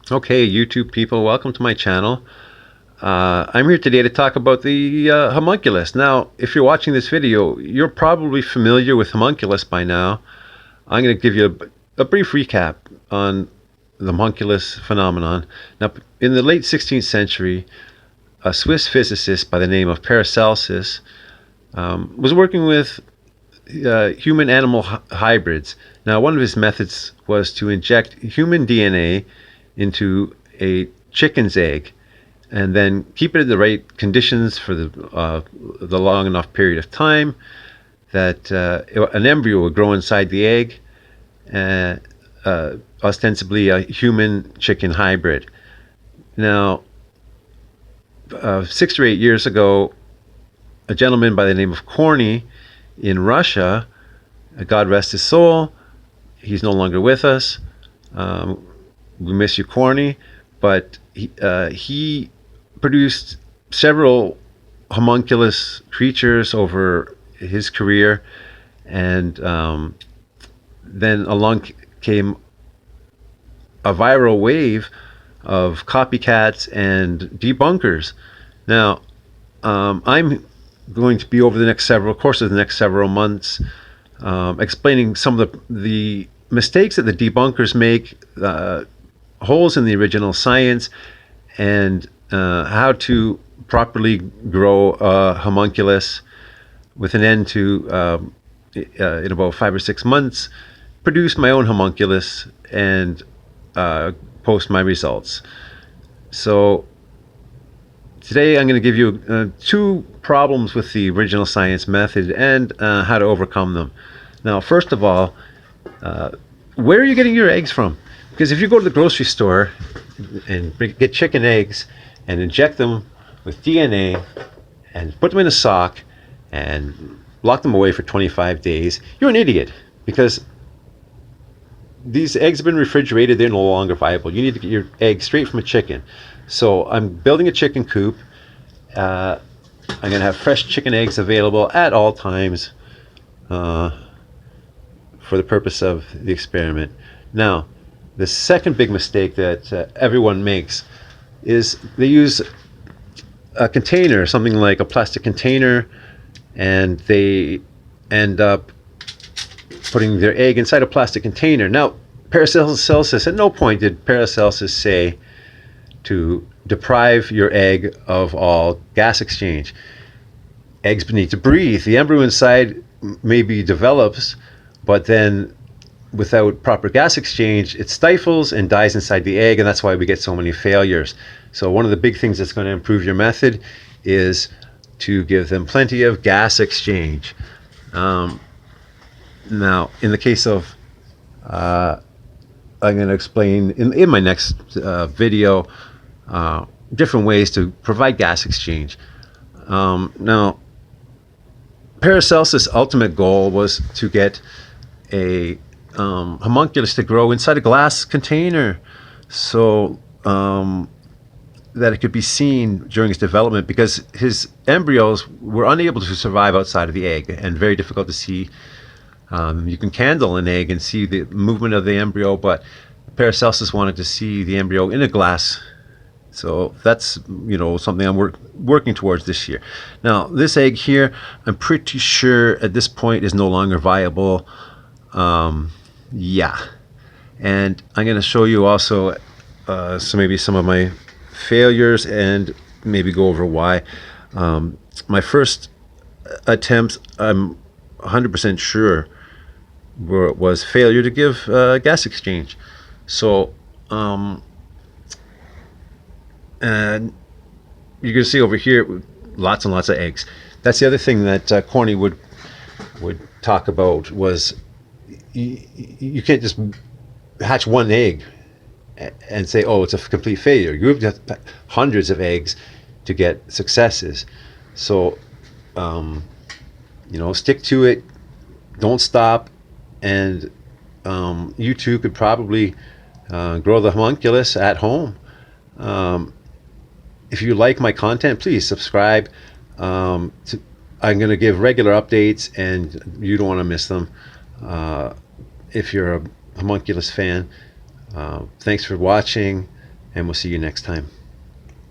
Okay, YouTube people, welcome to my channel. I'm here today to talk about the homunculus. Now, if you're watching this video, you're probably familiar with homunculus by now. I'm going to give you a brief recap on the homunculus phenomenon. Now, in the late 16th century, a Swiss physicist by the name of Paracelsus was working with human-animal hybrids. Now, one of his methods was to inject human DNA into a chicken's egg and then keep it in the right conditions for the long enough period of time that an embryo would grow inside the egg, ostensibly a human chicken hybrid. Now, 6 or 8 years ago, a gentleman by the name of Corny in Russia, God rest his soul, he's no longer with us. We miss you, Corny, but he produced several homunculus creatures over his career, and then along came a viral wave of copycats and debunkers. Now, I'm going to be over the next several months explaining some of the mistakes that the debunkers make, holes in the original science, and how to properly grow a homunculus with an end to, in about 5 or 6 months, produce my own homunculus and post my results. So today I'm going to give you 2 problems with the original science method and how to overcome them. Now, first of all, where are you getting your eggs from? Because if you go to the grocery store and get chicken eggs and inject them with DNA and put them in a sock and lock them away for 25 days, you're an idiot, because these eggs have been refrigerated. They're no longer viable. You need to get your eggs straight from a chicken. So I'm building a chicken coop. I'm going to have fresh chicken eggs available at all times for the purpose of the experiment. Now, the second big mistake that everyone makes is they use a container, something like a plastic container, and they end up putting their egg inside a plastic container. Now, Paracelsus, at no point did Paracelsus say to deprive your egg of all gas exchange. Eggs need to breathe. The embryo inside maybe develops, but then without proper gas exchange, it stifles and dies inside the egg, and that's why we get so many failures. So one of the big things that's going to improve your method is to give them plenty of gas exchange. Now, in the case of, I'm going to explain in my next video different ways to provide gas exchange. Now, Paracelsus' ultimate goal was to get a homunculus to grow inside a glass container, so that it could be seen during its development, because his embryos were unable to survive outside of the egg and very difficult to see. You can candle an egg and see the movement of the embryo, but Paracelsus wanted to see the embryo in a glass. So that's, something I'm working towards this year. Now, this egg here, I'm pretty sure at this point is no longer viable. Yeah, and I'm going to show you also maybe some of my failures and maybe go over why. My first attempt, I'm 100% sure, was failure to give gas exchange. So and you can see over here lots and lots of eggs. That's the other thing that Corny would talk about, was you can't just hatch one egg and say, oh, it's a complete failure. You have to have hundreds of eggs to get successes. So stick to it, don't stop, and you too could probably grow the homunculus at home. If you like my content, please subscribe. I'm going to give regular updates, and you don't want to miss them. If you're a homunculus fan, thanks for watching. and we'll see you next time.